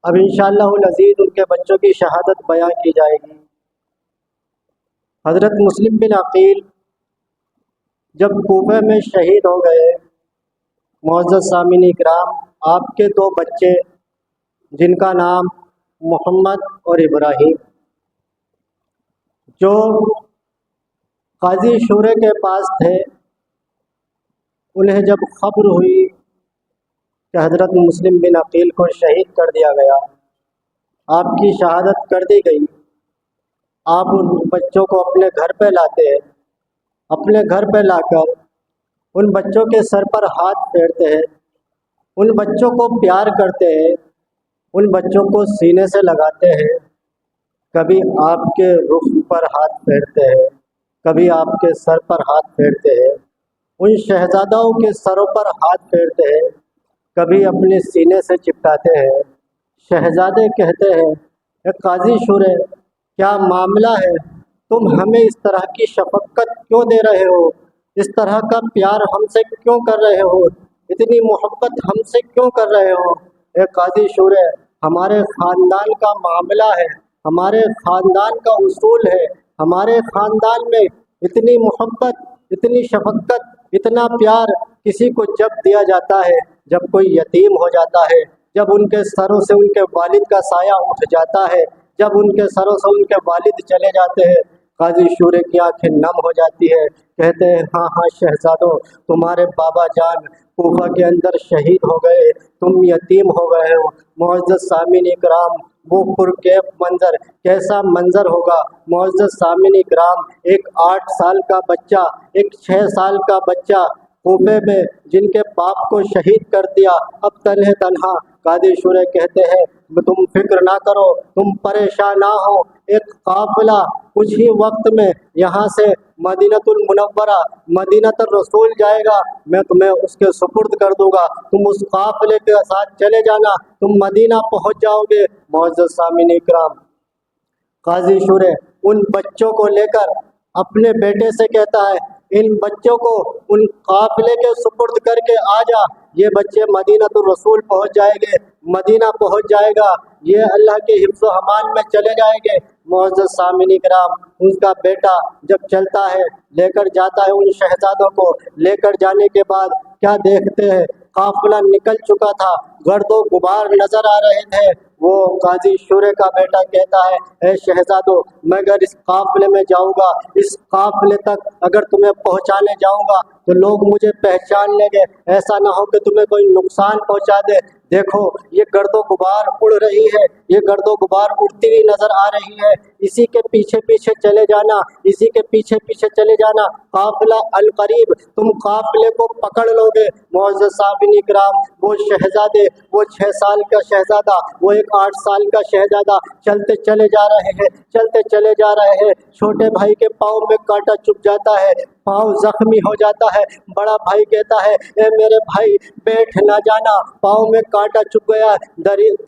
اب انشاءاللہ العزیز ان کے بچوں کی شہادت بیان کی جائے گی۔ حضرت مسلم بن عقیل جب کوفہ میں شہید ہو گئے، معزز سامعین اکرام، آپ کے دو بچے جن کا نام محمد اور ابراہیم، جو قاضی شورے کے پاس تھے، انہیں جب خبر ہوئی کہ حضرت مسلم بن عقیل کو شہید کر دیا گیا، آپ کی شہادت کر دی گئی، آپ ان بچوں کو اپنے گھر پہ لاتے ہیں، اپنے گھر پہ لا کر ان بچوں کے سر پر ہاتھ پھیرتے ہیں، ان بچوں کو پیار کرتے ہیں، ان بچوں کو سینے سے لگاتے ہیں، کبھی آپ کے رخ پر ہاتھ پھیرتے ہیں، کبھی آپ کے سر پر ہاتھ پھیرتے ہیں، ان شہزادوں کے سروں پر ہاتھ پھیرتے ہیں، کبھی اپنے سینے سے چپکاتے ہیں۔ شہزادے کہتے ہیں اے قاضی شورے، کیا معاملہ ہے؟ تم ہمیں اس طرح کی شفقت کیوں دے رہے ہو؟ اس طرح کا پیار ہم سے کیوں کر رہے ہو؟ اتنی محبت ہم سے کیوں کر رہے ہو؟ اے قاضی شورے، ہمارے خاندان کا معاملہ ہے، ہمارے خاندان کا اصول ہے، ہمارے خاندان میں اتنی محبت، اتنی شفقت، اتنا پیار کسی کو جب دیا جاتا ہے جب کوئی یتیم ہو جاتا ہے، جب ان کے سروں سے ان کے والد کا سایہ اٹھ جاتا ہے، جب ان کے سروں سے ان کے والد چلے جاتے ہیں۔ قاضی شورے کی آنکھیں نم ہو جاتی ہے، کہتے ہیں ہاں ہاں شہزادو، تمہارے بابا جان کوفہ کے اندر شہید ہو گئے، تم یتیم ہو گئے ہو۔ معزز سامعین اکرام، وہ پرکیف منظر کیسا منظر ہوگا؟ معزز سامعین اکرام، ایک 8 سال کا بچہ، ایک 6 سال کا بچہ کوفے میں جن کے باپ کو شہید کر دیا، اب تنہا۔ قاضی شورے کہتے ہیں تم فکر نہ کرو، تم پریشان نہ ہو، ایک قافلہ کچھ ہی وقت میں یہاں سے مدینۃ المنورہ، مدینۃ الرسول جائے گا، میں تمہیں اس کے سپرد کر دوں گا، تم اس قافلے کے ساتھ چلے جانا، تم مدینہ پہنچ جاؤ گے۔ معزز سامعین اکرام، قاضی شورے ان بچوں کو لے کر اپنے بیٹے سے کہتا ہے ان بچوں کو ان قافلے کے سپرد کر کے آ جا، یہ بچے مدینۃ الرسول پہنچ جائیں گے، مدینہ پہنچ جائے گا، یہ اللہ کے حفظ و امان میں چلے جائیں گے۔ معزز سامعین اکرام، اس کا بیٹا جب چلتا ہے، لے کر جاتا ہے ان شہزادوں کو، لے کر جانے کے بعد کیا دیکھتے ہیں؟ قافلہ نکل چکا تھا، گرد و غبار نظر آ رہے تھے۔ وہ قاضی شورے کا بیٹا کہتا ہے اے شہزادو، میں اگر اس قافلے میں جاؤں گا، اس قافلے تک اگر تمہیں پہنچانے جاؤں گا تو لوگ مجھے پہچان لیں گے، ایسا نہ ہو کہ تمہیں کوئی نقصان پہنچا دے۔ دیکھو یہ گرد و غبار اڑ رہی ہے، یہ گرد و غبار اڑتی ہوئی نظر آ رہی ہے، اسی کے پیچھے پیچھے چلے جانا، اسی کے پیچھے پیچھے چلے جانا، قافلہ القریب، تم قافلے کو پکڑ لو گے۔ معزز سامعین اکرام، وہ شہزادے، وہ 6 سال کا شہزادہ، وہ ایک 8 سال کا شہزادہ چلتے چلے جا رہے ہیں، چلتے چلے جا رہے ہیں۔ چھوٹے بھائی کے پاؤں میں کانٹا چبھ جاتا ہے، پاؤں زخمی ہو جاتا ہے۔ بڑا بھائی کہتا ہے اے میرے بھائی بیٹھ نہ جانا، پاؤں میں کانٹا چبھ گیا،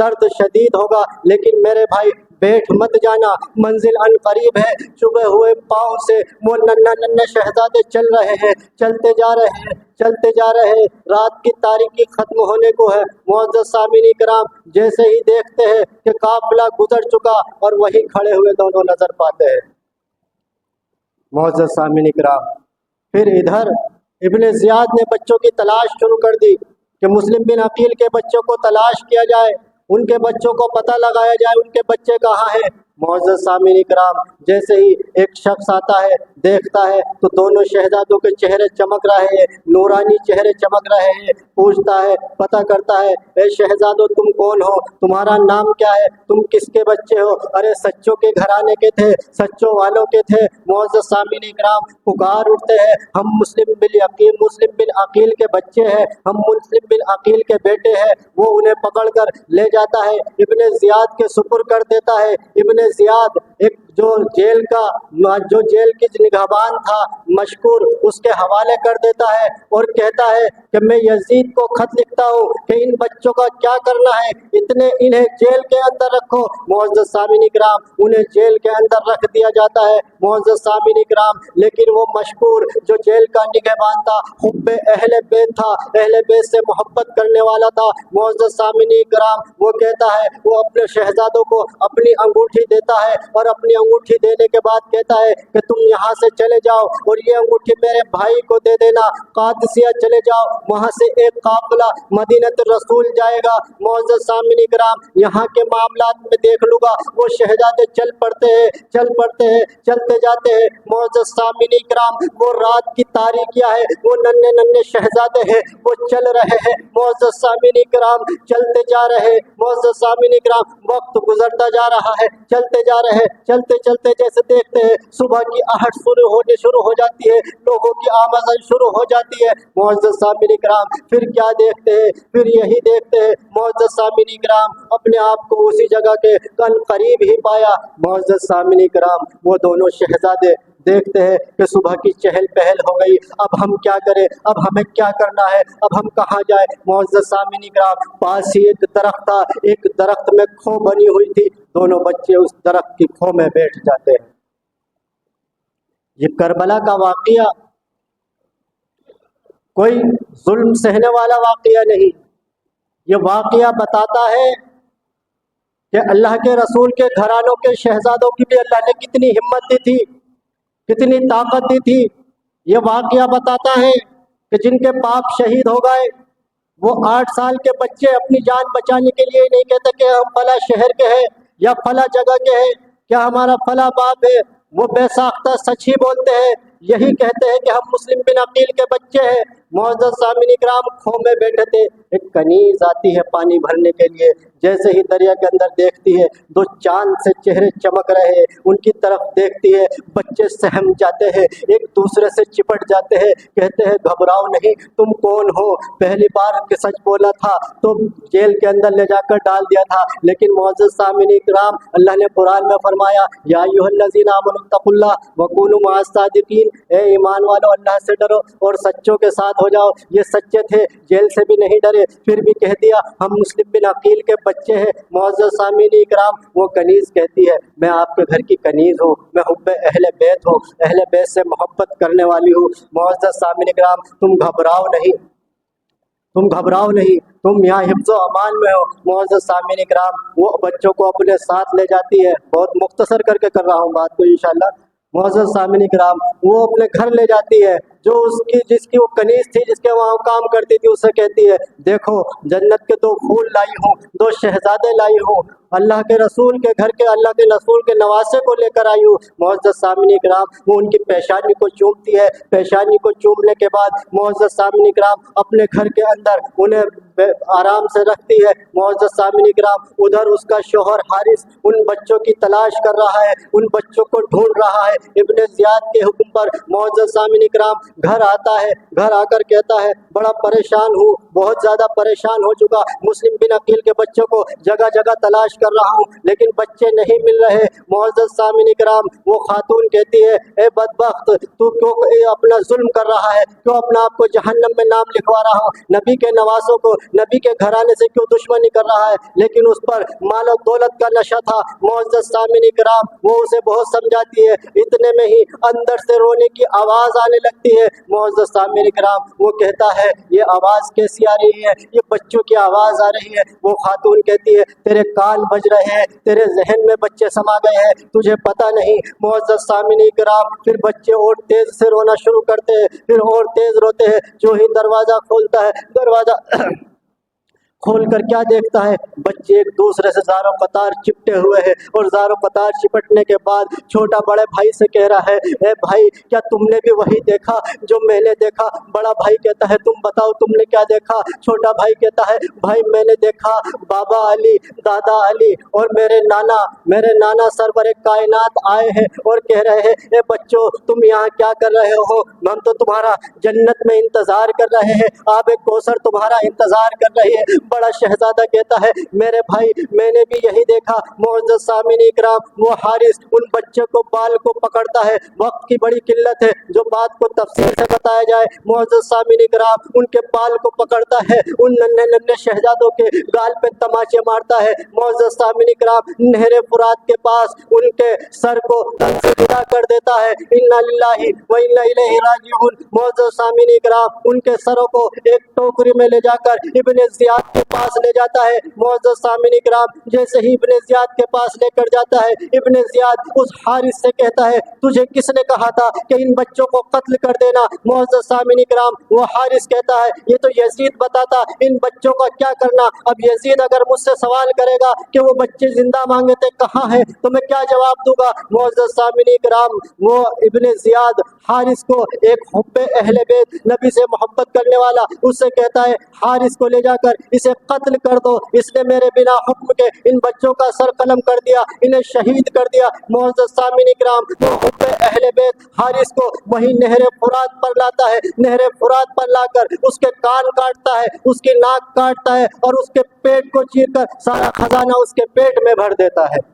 درد شدید ہوگا، لیکن میرے بھائی بیٹھ مت جانا، منزل ان قریب ہے۔ چبھے ہوئے پاؤں سے وہ ننھے شہزادے چل رہے ہیں، چلتے جا رہے ہیں، چلتے جا رہے ہیں، رات کی تاریکی ختم ہونے کو ہے۔ معزز سامعین اکرام، جیسے ہی دیکھتے ہیں کہ قافلہ گزر چکا اور وہیں کھڑے ہوئے دونوں نظر پاتے ہیں۔ معزز سامعین اکرام، پھر ادھر ابن زیاد نے بچوں کی تلاش شروع کر دی کہ مسلم بن عقیل کے بچوں کو تلاش کیا جائے، ان کے بچوں کو پتہ لگایا جائے ان کے بچے کہاں ہیں۔ معزز سامعین اکرام، جیسے ہی ایک شخص آتا ہے، دیکھتا ہے تو دونوں شہزادوں کے چہرے چمک رہے ہیں، نورانی چہرے چمک رہے ہیں، پوچھتا ہے، پتہ کرتا ہے اے شہزادو تم کون ہو، تمہارا نام کیا ہے، تم کس کے بچے ہو؟ ارے سچوں کے گھرانے کے تھے، سچوں والوں کے تھے۔ معزز سامعین اکرام، پکار اٹھتے ہیں ہم مسلم بن عقیل کے بچے ہیں، ہم مسلم بن عقیل کے بیٹے ہیں۔ وہ انہیں پکڑ کر لے جاتا ہے، ابن زیاد کے سپرد کر دیتا ہے۔ ابن زیاد ایک جو جیل کی نگہبان تھا مشکور، اس کے حوالے کر دیتا ہے اور کہتا ہے کہ میں یزید کو خط لکھتا ہوں کہ ان بچوں کا کیا کرنا ہے، انہیں جیل کے اندر رکھو۔ معزز سامعین کرام، انہیں جیل کے اندر رکھ دیا جاتا ہے معزز سامعین کرام، لیکن وہ مشکور جو جیل کا نگہبان تھا حب اہل بیت تھا، اہل بیت سے محبت کرنے والا تھا معزز سامعین کرام، وہ کہتا ہے، وہ اپنے شہزادوں کو اپنی انگوٹھی دیتا ہے اور اپنی انگوٹھی دینے کے بعد کہتا ہے کہ تم یہاں سے چلے جاؤ اور یہ انگوٹھی میرے بھائی کو دے دینا، قادسیہ چلے جاؤ، وہاں سے ایک قافلہ مدینۃ الرسول جائے گا۔ معزز سامعین کرام، یہاں کے معاملات میں دیکھ لوں گا، وہ شہزادے چل پڑتے ہیں، چلتے جاتے ہیں معزز سامعین کرام، وہ رات کی تاریکیاں ہے، وہ ننھے شہزادے ہیں، وہ چل رہے ہیں معزز سامعین کرام، چلتے جا رہے معزز سامعین کرام، وقت گزرتا جا رہا ہے، چلتے جا رہے، چلتے جیسے دیکھتے ہیں صبح کی آہٹ شروع ہو جاتی ہے، لوگوں کی آمدن شروع ہو جاتی ہے معزز سامعین کرام، پھر کیا دیکھتے ہیں، پھر یہی دیکھتے ہیں معزز سامعین کرام، اپنے آپ کو اسی جگہ کے قریب ہی پایا معزز سامعین کرام، وہ دونوں شہزادے دیکھتے ہیں کہ صبح کی چہل پہل ہو گئی، اب ہم کیا کریں، اب ہمیں کیا کرنا ہے، اب ہم کہاں جائیں معزز سامعین کرام، پاس ہی ایک درخت تھا، ایک درخت میں کھو بنی ہوئی تھی، دونوں بچے اس درخت کی کھو میں بیٹھ جاتے ہیں۔ یہ کربلا کا واقعہ کوئی ظلم سہنے والا واقعہ نہیں، یہ واقعہ بتاتا ہے کہ اللہ کے رسول کے گھرانوں کے شہزادوں کی بھی اللہ نے کتنی ہمت دی تھی، کتنی طاقت دی تھی۔ یہ واقعہ بتاتا ہے کہ جن کے باپ شہید ہو گئے، وہ 8 سال کے بچے اپنی جان بچانے کے لیے نہیں کہتے کہ ہم فلاں شہر کے ہیں یا فلاں جگہ کے ہیں، کیا ہمارا فلاں باپ ہے، وہ بے ساختہ سچ ہی بولتے ہیں، یہی کہتے ہیں کہ ہم مسلم بن عقیل کے بچے ہیں۔ معزز سامعین کرام، کھو میں بیٹھے تھے، ایک کنیز آتی ہے پانی بھرنے کے لیے، جیسے ہی دریا کے اندر دیکھتی ہے، 2 چاند سے چہرے چمک رہے ہیں، ان کی طرف دیکھتی ہے، بچے سہم جاتے ہیں، ایک دوسرے سے چپٹ جاتے ہیں، کہتے ہیں گھبراؤ نہیں، تم کون ہو، پہلی بار کہ سچ بولا تھا تو جیل کے اندر لے جا کر ڈال دیا تھا، لیکن معزز سامعین کرام، اللہ نے قرآن میں فرمایا یا ایھا الذین آمنوا اتقوا اللہ وکونوا مع الصادقین، اے ایمان والو اللہ سے ڈرو اور سچوں کے ساتھ ہو جاؤ۔ یہ سچے تھے، جیل سے بھی نہیں ڈرے، پھر بھی کہہ دیا ہم مسلم بن عقیل کے بچے ہیں۔ معزز سامعین کرام، وہ کنیز کہتی ہے میں آپ کے گھر کی کنیز ہوں، میں حب اہل بیت ہوں، اہل بیت سے محبت کرنے والی ہوں۔ معزز سامعین کرام، تم گھبراؤ نہیں، تم یہاں حفظ و امان میں ہو۔ معزز سامعین کرام، وہ بچوں کو اپنے ساتھ لے جاتی ہے، بہت مختصر کر کے کر رہا ہوں بات کو انشاءاللہ۔ معزز سامعین کرام، وہ اپنے گھر لے جاتی ہے، جو جس کی وہ کنیز تھی، جس کے وہاں کام کرتی تھی، اسے کہتی ہے دیکھو جنت کے 2 پھول لائی ہوں، 2 شہزادے لائی ہوں، اللہ کے رسول کے گھر کے، اللہ کے رسول کے نواسے کو لے کر آئی ہوں۔ معزز سامعین کرام، وہ ان کی پیشانی کو چومتی ہے، پیشانی کو چومنے کے بعد معزز سامعین کرام اپنے گھر کے اندر انہیں آرام سے رکھتی ہے۔ معزز سامعین کرام، ادھر اس کا شوہر حارث ان بچوں کی تلاش کر رہا ہے، ان بچوں کو ڈھونڈ رہا ہے ابن زیاد کے حکم پر۔ معزز سامعین کرام، گھر آتا ہے، گھر آ کر کہتا ہے بڑا پریشان ہوں، بہت زیادہ پریشان ہو چکا، مسلم بن عقیل کے بچوں کو جگہ جگہ تلاش کر رہا ہوں لیکن بچے نہیں مل رہے۔ معزز سامعین کرام، وہ خاتون کہتی ہے اے بدبخت، تو کیوں اپنا ظلم کر رہا ہے، کیوں اپنا آپ کو جہنم میں نام لکھوا رہا ہو، نبی کے نواسوں کو، نبی کے گھرانے سے کیوں دشمنی کر رہا ہے؟ لیکن اس پر مال و دولت کا نشہ تھا۔ معزز سامعین کرام، وہ اسے بہت سمجھاتی ہے، اتنے میں ہی اندر سے رونے کی آواز آنے لگتی ہے۔ معزز سامعین کرام، وہ کہتا ہے یہ آواز کیسی آ رہی ہے، یہ بچوں کی آواز آ رہی ہے۔ وہ خاتون کہتی ہے تیرے کان بج رہے ہیں، تیرے ذہن میں بچے سما گئے ہیں، تجھے پتہ نہیں۔ معزز سامعین کرام، پھر بچے اور تیز سے رونا شروع کرتے ہیں، پھر اور تیز روتے ہیں، جو ہی دروازہ کھولتا ہے، دروازہ کھول کر کیا دیکھتا ہے، بچے ایک دوسرے سے زار و قطار چپٹے ہوئے ہیں، اور زار و قطار چپٹنے کے بعد چھوٹا بڑے بھائی سے کہہ رہا ہے اے بھائی کیا تم نے بھی وہی دیکھا جو میں نے دیکھا؟ بڑا بھائی کہتا ہے تم بتاؤ تم نے کیا دیکھا؟ چھوٹا بھائی کہتا ہے بھائی میں نے دیکھا بابا علی، دادا علی اور میرے نانا سرور کائنات آئے ہیں اور کہہ رہے ہیں اے بچوں تم یہاں کیا کر رہے ہو، ہم تو تمہارا جنت میں انتظار کر رہے ہیں، آب کوثر تمہارا انتظار کر رہی ہے۔ بڑا شہزادہ کہتا ہے میرے بھائی میں نے بھی یہی دیکھا۔ معزز سامعین اکرام، وہ حارث ان بچوں کو بال کو پکڑتا ہے۔ وقت کی بڑی قلت ہے جو بات کو تفصیل سے بتایا جائے۔ معزز سامعین اکرام ان کے بال کو پکڑتا ہے، ان ننھے ننھے شہزادوں کے گال پہ تماچے مارتا ہے۔ معزز سامعین اکرام نہر فرات کے پاس ان کے سر کو سے جدا کر دیتا ہے۔ انا للہ و انا الیہ راجعون۔ معزز سامعین اکرام ان کے سروں کو ایک ٹوکری میں لے جا کر ابن زیاد کے پاس لے جاتا ہے۔ معزز سامعین اکرام جیسے ہی ابن زیاد کے پاس لے کر جاتا ہے، ابن زیاد اس حارث سے کہتا ہے تجھے کس نے کہا تھا کہ ان بچوں کو قتل کر دینا؟ معزز سامعین اکرام وہ حارث کہتا ہے یہ تو یزید بتاتا ان بچوں کا کیا کرنا۔ اب یزید اگر مجھ سے سوال کرے گا کہ وہ بچے زندہ مانگے تھے کہاں ہیں تو میں کیا جواب دوں گا؟ معزز سامعین اکرام وہ ابن زیاد حارث کو ایک حب اہل بیت نبی سے محبت کرنے والا اس سے کہتا ہے حارث کو لے جا کر اسے قتل کر دو، اس نے میرے بنا حکم کے ان بچوں کا سر قلم کر دیا، انہیں شہید کر دیا۔ معزز سامعین اکرام وہ حب اہل بیت حارث کو وہی نہر فرات پر لاتا ہے، نہر فرات پر لا کر اس کے کان کاٹتا ہے، اس کی ناک کاٹتا ہے اور اس کے پیٹ کو چیر کر سارا خزانہ اس کے پیٹ میں بھر دیتا ہے۔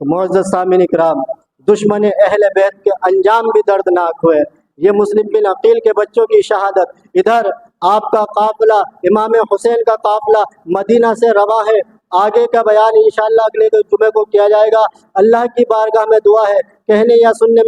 معزز سامعین اکرام دشمن اہل بیت کے انجام بھی دردناک ہوئے۔ یہ مسلم بن عقیل کے بچوں کی شہادت، ادھر آپ کا قافلہ امام حسین کا قافلہ مدینہ سے رواں ہے۔ آگے کا بیان انشاءاللہ اگلے جمعے کو کیا جائے گا۔ اللہ کی بارگاہ میں دعا ہے کہنے یا سننے